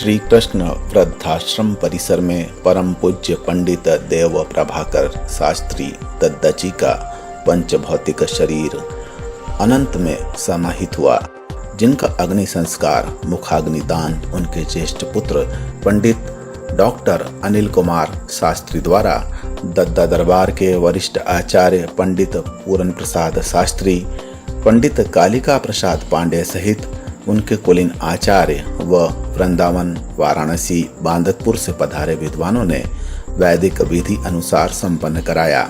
श्री कृष्ण वृद्धाश्रम परिसर में परम पूज्य पंडित देव प्रभाकर शास्त्री दद्दा जी का पंचभौतिक शरीर अनंत में समाहित हुआ, जिनका अग्नि संस्कार मुखाग्निदान उनके ज्येष्ठ पुत्र पंडित डॉक्टर अनिल कुमार शास्त्री द्वारा दद्दा दरबार के वरिष्ठ आचार्य पंडित पूरन प्रसाद शास्त्री, पंडित कालिका प्रसाद पांडे सहित उनके कुलीन आचार्य व वृंदावन, वाराणसी, बांदकपुर से पधारे विद्वानों ने वैदिक विधि अनुसार संपन्न कराया।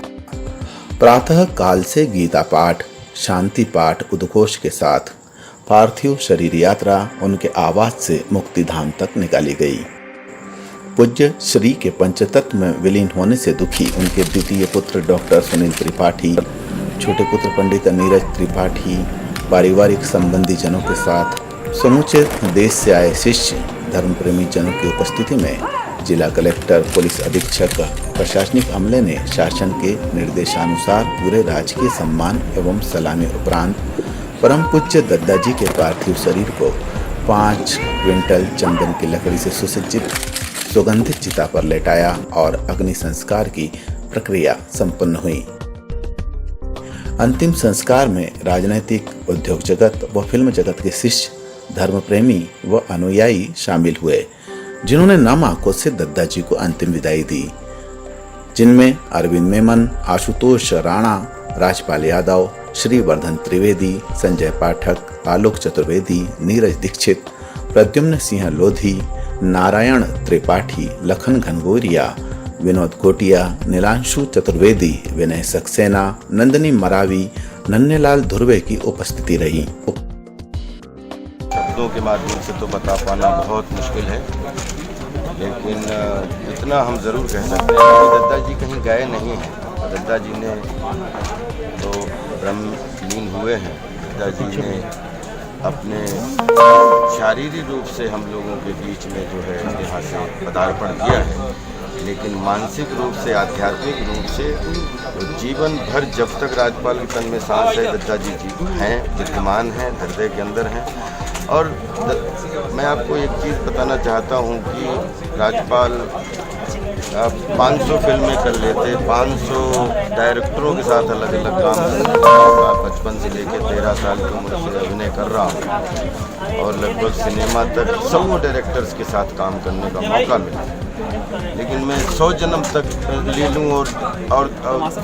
प्रातः काल से गीता पाठ, शांति पाठ, उद्घोष के साथ पार्थिव शरीर यात्रा उनके आवास से मुक्ति धाम तक निकाली गई। पूज्य श्री के पंचतत्व में विलीन होने से दुखी उनके द्वितीय पुत्र डॉक्टर सुनील त्रिपाठी, छोटे पुत्र पंडित नीरज त्रिपाठी, पारिवारिक संबंधी जनों के साथ समूचे देश से आए शिष्य धर्म प्रेमी जनों की उपस्थिति में जिला कलेक्टर, पुलिस अधीक्षक, प्रशासनिक अमले ने शासन के निर्देशानुसार पूरे राजकीय सम्मान एवं सलामी उपरांत परम पूज्य दद्दा जी के पार्थिव शरीर को 5 क्विंटल चंदन की लकड़ी से सुसज्जित सुगंधित चिता पर लेटाया और अग्नि संस्कार की प्रक्रिया संपन्न हुई। अंतिम संस्कार में राजनीतिक, उद्योग जगत व फिल्म जगत के शिष्य, धर्म प्रेमी व अनुयायी शामिल हुए, जिन्होंने नम आंखों से दद्दा जी को अंतिम विदाई दी, जिनमें अरविंद मेमन, आशुतोष राणा, राजपाल यादव, श्रीवर्धन त्रिवेदी, संजय पाठक, आलोक चतुर्वेदी, नीरज दीक्षित, प्रद्युम्न सिंह लोधी, नारायण त्रिपाठी, लखन घनगोरिया, विनोद कोटिया, नीलांशु चतुर्वेदी, विनय सक्सेना, नंदिनी मरावी, नन्हेलाल धुर्वे की उपस्थिति रही। शब्दों के माध्यम से तो बता पाना बहुत मुश्किल है, लेकिन इतना हम जरूर कह सकते हैं कि दद्दा जी कहीं गए नहीं हैं। दद्दा जी ने तो ब्रह्मलीन हुए हैं। दद्दा जी ने अपने शारीरिक रूप से हम लोगों के बीच में जो है यहाँ से पदार्पण किया है, लेकिन मानसिक रूप से, आध्यात्मिक रूप से जीवन भर जब तक राजपाल के तन में सांस है दद्दा जी हैं, विद्यमान हैं, हृदय के अंदर हैं। और मैं आपको एक चीज़ बताना चाहता हूँ कि राजपाल 500 फिल्में कर लेते, 500 डायरेक्टरों के साथ अलग अलग काम करते। बचपन से लेकर 13 साल की उम्र से अभिनय कर रहा हूँ और लगभग सिनेमा तक 100 डायरेक्टर्स के साथ काम करने का मौका मिला, लेकिन मैं 100 जन्म तक ले लूँ और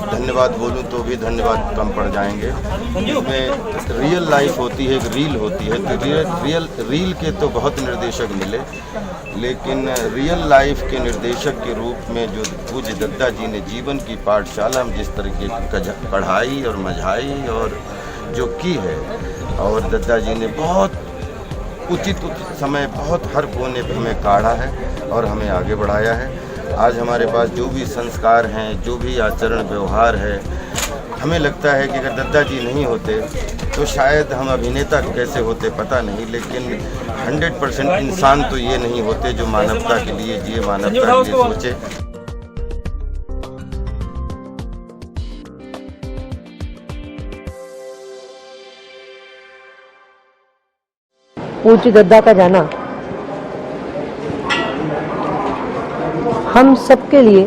धन्यवाद बोलूँ तो भी धन्यवाद कम पड़ जाएंगे। इसमें रियल लाइफ होती है, एक रील होती है, तो रील के तो बहुत निर्देशक मिले, लेकिन रियल लाइफ के निर्देशक के रूप में जो पूज्य दद्दा जी ने जीवन की पाठशाला में जिस तरीके की पढ़ाई और मझाई और जो की है, और दद्दा जी ने बहुत उचित समय बहुत हर कोने पर हमें काढ़ा है और हमें आगे बढ़ाया है। आज हमारे पास जो भी संस्कार हैं, जो भी आचरण व्यवहार है, हमें लगता है कि अगर दद्दा जी नहीं होते तो शायद हम अभिनेता कैसे होते पता नहीं, लेकिन 100% इंसान तो ये नहीं होते जो मानवता के लिए जिए, मानवता के लिए सोचे। पूज्य दद्दा का जाना हम सबके लिए,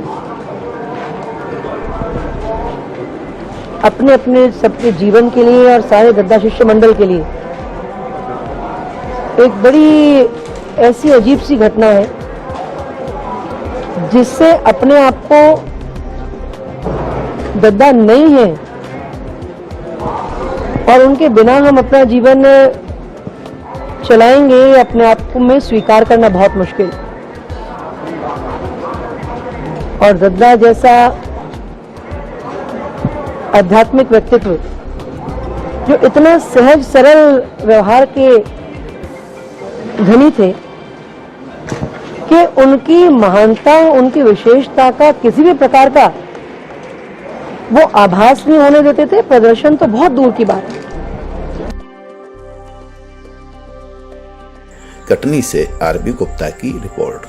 अपने अपने सबके जीवन के लिए और सारे दद्दा शिष्य मंडल के लिए एक बड़ी ऐसी अजीब सी घटना है, जिससे अपने आप को दद्दा नहीं है और उनके बिना हम अपना जीवन चलाएंगे, अपने आप को में स्वीकार करना बहुत मुश्किल। और दद्दा जैसा आध्यात्मिक व्यक्तित्व जो इतना सहज सरल व्यवहार के धनी थे कि उनकी महानता, उनकी विशेषता का किसी भी प्रकार का वो आभास नहीं होने देते थे, प्रदर्शन तो बहुत दूर की बात है। कटनी से आरबी गुप्ता की रिपोर्ट।